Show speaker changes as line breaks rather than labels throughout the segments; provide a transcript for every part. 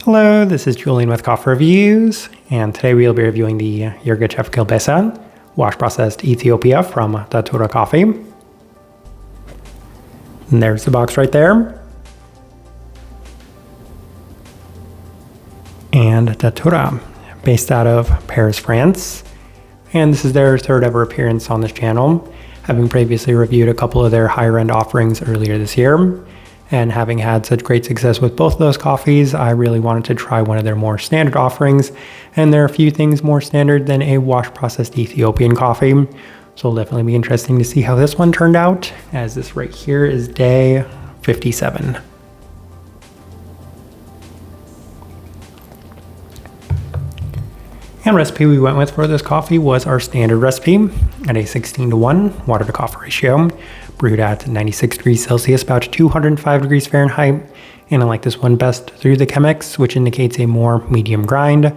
Hello, this is Julian with Coffee Reviews, and today we'll be reviewing the Yirgacheffe Chelbesa wash processed Ethiopia from Datura Coffee. And there's the box right there. And Datura, based out of Paris, France. And this is their third ever appearance on this channel, having previously reviewed a couple of their higher end offerings earlier this year. And having had such great success with both of those coffees, I really wanted to try one of their more standard offerings. And there are a few things more standard than a wash processed Ethiopian coffee. So it'll definitely be interesting to see how this one turned out, as this right here is day 57. And recipe we went with for this coffee was our standard recipe at a 16:1 water to coffee ratio, brewed at 96 degrees Celsius, about 205 degrees Fahrenheit. And I like this one best through the Chemex, which indicates a more medium grind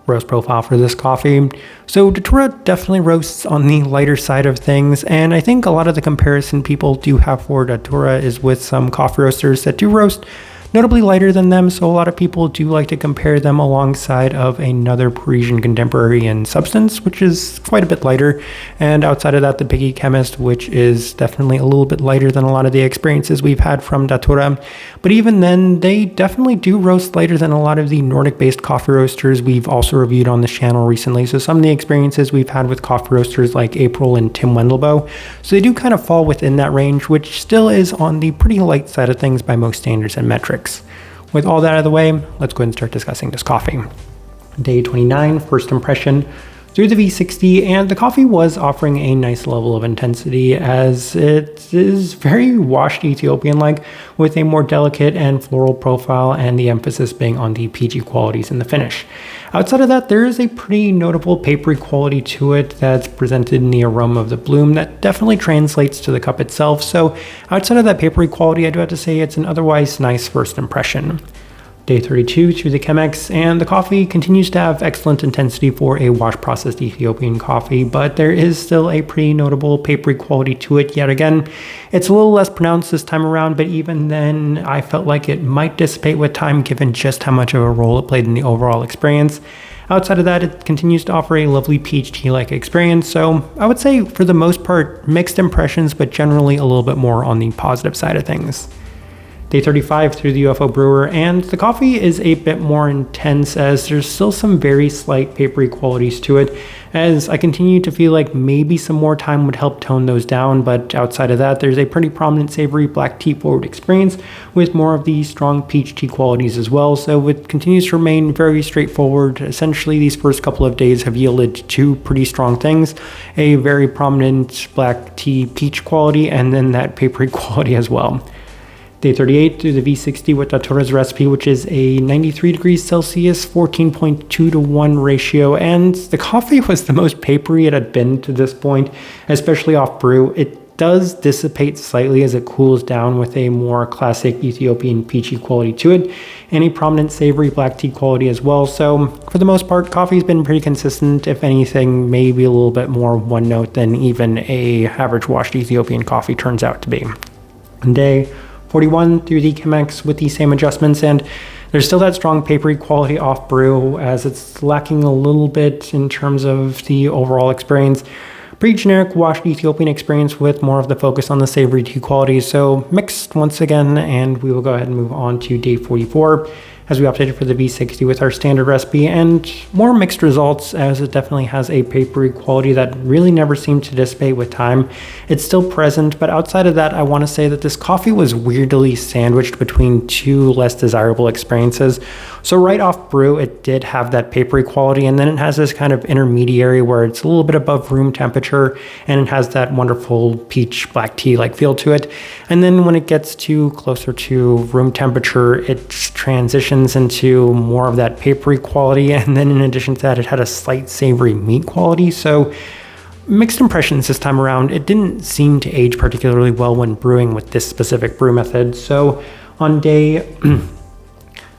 roast profile for this coffee. So Datura definitely roasts on the lighter side of things, and I think a lot of the comparison people do have for Datura is with some coffee roasters that do roast notably lighter than them, so a lot of people do like to compare them alongside of another Parisian contemporary in substance, which is quite a bit lighter. And outside of that, the Biggie Chemist, which is definitely a little bit lighter than a lot of the experiences we've had from Datura. But even then, they definitely do roast lighter than a lot of the Nordic-based coffee roasters we've also reviewed on this channel recently. So some of the experiences we've had with coffee roasters like April and Tim Wendelboe, so they do kind of fall within that range, which still is on the pretty light side of things by most standards and metrics. With all that out of the way, let's go ahead and start discussing this coffee. Day 29, first impression through the V60, and the coffee was offering a nice level of intensity as it is very washed Ethiopian-like with a more delicate and floral profile, and the emphasis being on the peachy qualities in the finish. Outside of that, there is a pretty notable papery quality to it that's presented in the aroma of the bloom that definitely translates to the cup itself. So outside of that papery quality, I do have to say it's an otherwise nice first impression. Day 32 through the Chemex, and the coffee continues to have excellent intensity for a wash processed Ethiopian coffee, but there is still a pretty notable papery quality to it yet again. It's a little less pronounced this time around, but even then I felt like it might dissipate with time given just how much of a role it played in the overall experience. Outside of that, it continues to offer a lovely peach tea-like experience, so I would say for the most part mixed impressions, but generally a little bit more on the positive side of things. Day 35 through the UFO brewer, and the coffee is a bit more intense as there's still some very slight papery qualities to it, as I continue to feel like maybe some more time would help tone those down. But outside of that, there's a pretty prominent savory black tea forward experience with more of the strong peach tea qualities as well, so it continues to remain very straightforward. Essentially, these first couple of days have yielded two pretty strong things: a very prominent black tea peach quality and then that papery quality as well. Day 38 through the V60 with Datura's recipe, which is a 93 degrees Celsius, 14.2:1 ratio, and the coffee was the most papery it had been to this point, especially off brew. It does dissipate slightly as it cools down with a more classic Ethiopian peachy quality to it, and a prominent savory black tea quality as well. So for the most part, coffee's been pretty consistent. If anything, maybe a little bit more one note than even a average washed Ethiopian coffee turns out to be. Day 41 through the Chemex with the same adjustments, and there's still that strong papery quality off brew as it's lacking a little bit in terms of the overall experience. Pretty generic washed Ethiopian experience with more of the focus on the savory tea quality, so mixed once again. And we will go ahead and move on to day 44 as we opted for the V60 with our standard recipe, and more mixed results as it definitely has a papery quality that really never seemed to dissipate with time. It's still present, but outside of that, I want to say that this coffee was weirdly sandwiched between two less desirable experiences. So right off brew, it did have that papery quality, and then it has this kind of intermediary where it's a little bit above room temperature, and it has that wonderful peach black tea like feel to it. And then when it gets to closer to room temperature, it transitions into more of that papery quality, and then in addition to that, it had a slight savory meat quality. So mixed impressions this time around. It didn't seem to age particularly well when brewing with this specific brew method. So on day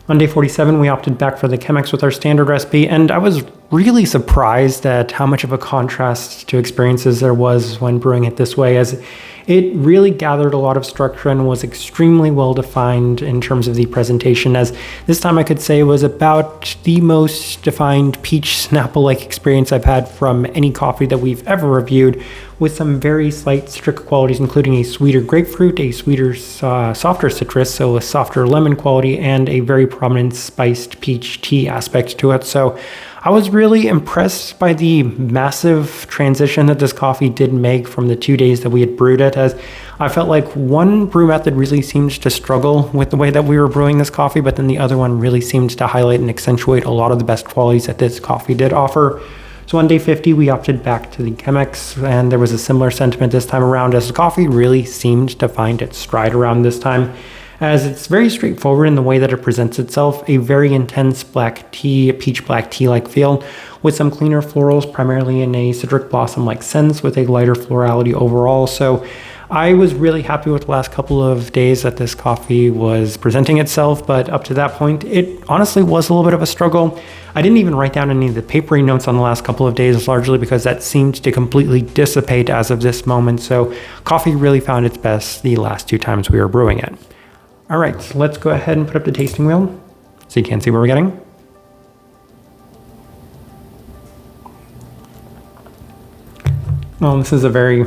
47, we opted back for the Chemex with our standard recipe, and I was really surprised at how much of a contrast to experiences there was when brewing it this way, as it really gathered a lot of structure and was extremely well defined in terms of the presentation, as this time I could say was about the most defined peach Snapple-like experience I've had from any coffee that we've ever reviewed, with some very slight citric qualities, including a sweeter grapefruit, a sweeter, softer citrus, so a softer lemon quality, and a very prominent spiced peach tea aspect to it. So I was really impressed by the massive transition that this coffee did make from the 2 days that we had brewed it, as I felt like one brew method really seemed to struggle with the way that we were brewing this coffee, but then the other one really seemed to highlight and accentuate a lot of the best qualities that this coffee did offer. So on day 50, we opted back to the Chemex, and there was a similar sentiment this time around, as the coffee really seemed to find its stride around this time, as it's very straightforward in the way that it presents itself, a very intense black tea, peach black tea-like feel, with some cleaner florals, primarily in a citric blossom-like sense, with a lighter florality overall. So I was really happy with the last couple of days that this coffee was presenting itself, but up to that point, it honestly was a little bit of a struggle. I didn't even write down any of the papery notes on the last couple of days, largely because that seemed to completely dissipate as of this moment. So coffee really found its best the last 2 times we were brewing it. All right, so let's go ahead and put up the tasting wheel so you can see what we're getting. Well, this is a very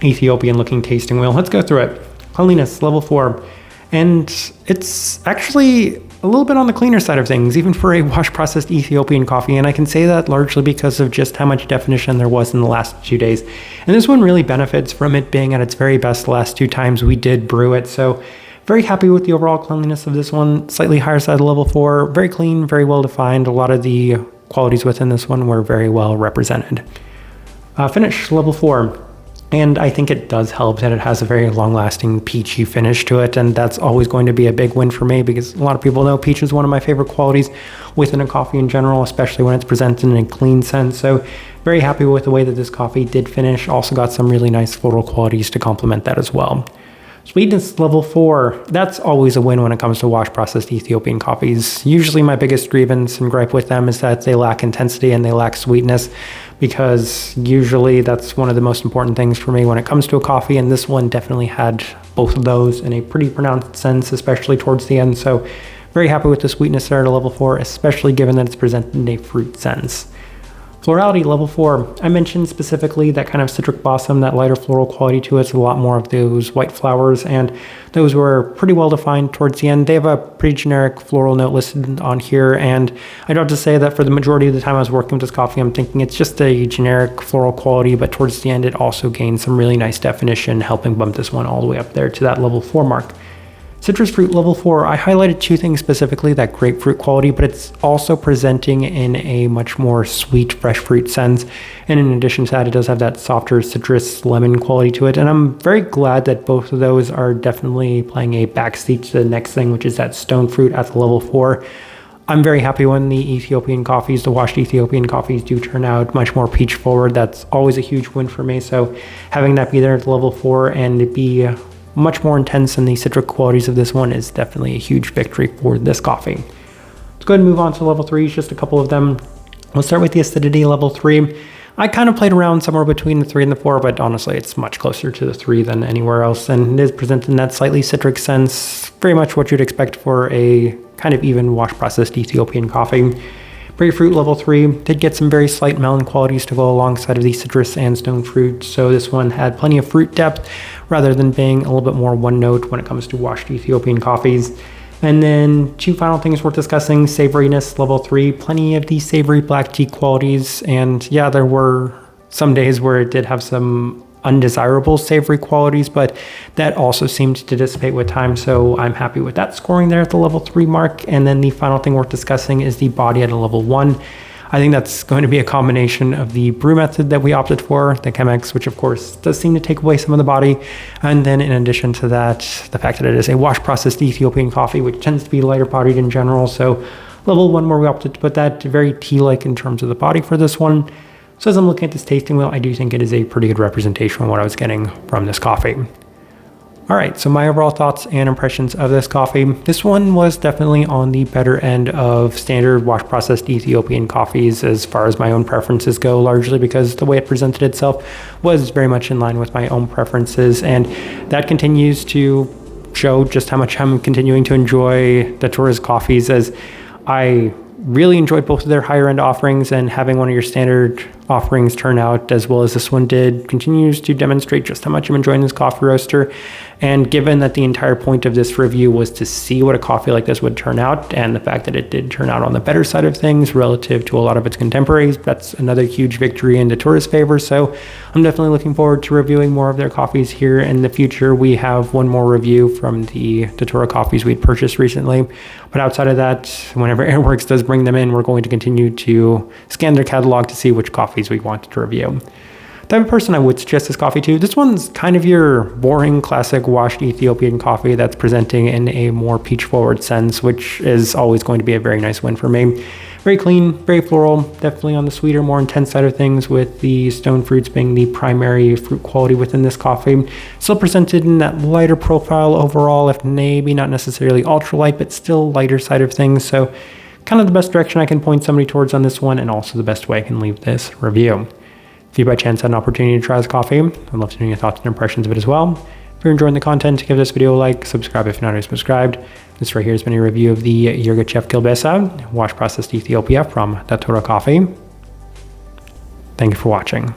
Ethiopian looking tasting wheel. Let's go through it. Cleanliness, level 4. And it's actually a little bit on the cleaner side of things, even for a wash processed Ethiopian coffee. And I can say that largely because of just how much definition there was in the last 2 days. And this one really benefits from it being at its very best the last 2 times we did brew it. So very happy with the overall cleanliness of this one. Slightly higher side of level 4. Very clean, very well defined. A lot of the qualities within this one were very well represented. Finish, level 4. And I think it does help that it has a very long-lasting peachy finish to it, and that's always going to be a big win for me, because a lot of people know peach is one of my favorite qualities within a coffee in general, especially when it's presented in a clean sense. So very happy with the way that this coffee did finish. Also got some really nice floral qualities to complement that as well. Sweetness, level 4. That's always a win when it comes to wash processed Ethiopian coffees. Usually my biggest grievance and gripe with them is that they lack intensity and they lack sweetness, because usually that's one of the most important things for me when it comes to a coffee, and this one definitely had both of those in a pretty pronounced sense, especially towards the end. So very happy with the sweetness there at a level 4, especially given that it's presented in a fruit sense. Florality, level 4. I mentioned specifically that kind of citric blossom, that lighter floral quality to it, a lot more of those white flowers, and those were pretty well defined towards the end. They have a pretty generic floral note listed on here, and I'd have to say that for the majority of the time I was working with this coffee, I'm thinking it's just a generic floral quality, but towards the end it also gained some really nice definition, helping bump this one all the way up there to that level 4 mark. Citrus fruit, level 4. I highlighted 2 things specifically, that grapefruit quality, but it's also presenting in a much more sweet, fresh fruit sense. And in addition to that, it does have that softer citrus lemon quality to it. And I'm very glad that both of those are definitely playing a backseat to the next thing, which is that stone fruit at the level 4. I'm very happy when the Ethiopian coffees, the washed Ethiopian coffees, do turn out much more peach forward. That's always a huge win for me. So having that be there at the level 4 and it be much more intense than the citric qualities of this one is definitely a huge victory for this coffee. Let's go ahead and move on to level 3, just a couple of them. We'll start with the acidity, level 3. I kind of played around somewhere between the 3 and the 4, but honestly it's much closer to the 3 than anywhere else, and it is presented in that slightly citric sense, very much what you'd expect for a kind of even wash processed Ethiopian coffee. Grapefruit, level 3, did get some very slight melon qualities to go alongside of the citrus and stone fruit, so this one had plenty of fruit depth rather than being a little bit more one note when it comes to washed Ethiopian coffees. And then 2 final things worth discussing. Savoriness, level 3, plenty of the savory black tea qualities, and yeah, there were some days where it did have some undesirable savory qualities, but that also seemed to dissipate with time, so I'm happy with that scoring there at the level 3 mark. And then the final thing worth discussing is the body at a level 1. I think that's going to be a combination of the brew method that we opted for, the Chemex, which of course does seem to take away some of the body, and then in addition to that, the fact that it is a wash processed Ethiopian coffee, which tends to be lighter bodied in general. So level 1 where we opted to put that, very tea-like in terms of the body for this one. So as I'm looking at this tasting wheel, I do think it is a pretty good representation of what I was getting from this coffee. All right, so my overall thoughts and impressions of this coffee. This one was definitely on the better end of standard wash processed Ethiopian coffees as far as my own preferences go, largely because the way it presented itself was very much in line with my own preferences. And that continues to show just how much I'm continuing to enjoy Datura's coffees, as I really enjoyed both of their higher end offerings, and having one of your standard offerings turn out as well as this one did continues to demonstrate just how much I'm enjoying this coffee roaster. And given that the entire point of this review was to see what a coffee like this would turn out, and the fact that it did turn out on the better side of things relative to a lot of its contemporaries, that's another huge victory in Datura's favor. So I'm definitely looking forward to reviewing more of their coffees here in the future. We have one more review from the Datura coffees we'd purchased recently, but outside of that, whenever Airworks does bring them in, we're going to continue to scan their catalog to see which coffees we want to review. The type of person I would suggest this coffee to, this one's kind of your boring classic washed Ethiopian coffee that's presenting in a more peach forward sense, which is always going to be a very nice win for me. Very clean, very floral, definitely on the sweeter, more intense side of things, with the stone fruits being the primary fruit quality within this coffee. Still presented in that lighter profile overall, if maybe not necessarily ultralight, but still lighter side of things. So kind of the best direction I can point somebody towards on this one, and also the best way I can leave this review. If you by chance had an opportunity to try this coffee, I'd love to know your thoughts and impressions of it as well. If you're enjoying the content, give this video a like, subscribe if you're not already subscribed. This right here has been a review of the Yirgacheffe Chelbesa wash processed Ethiopia from Datura Coffee. Thank you for watching.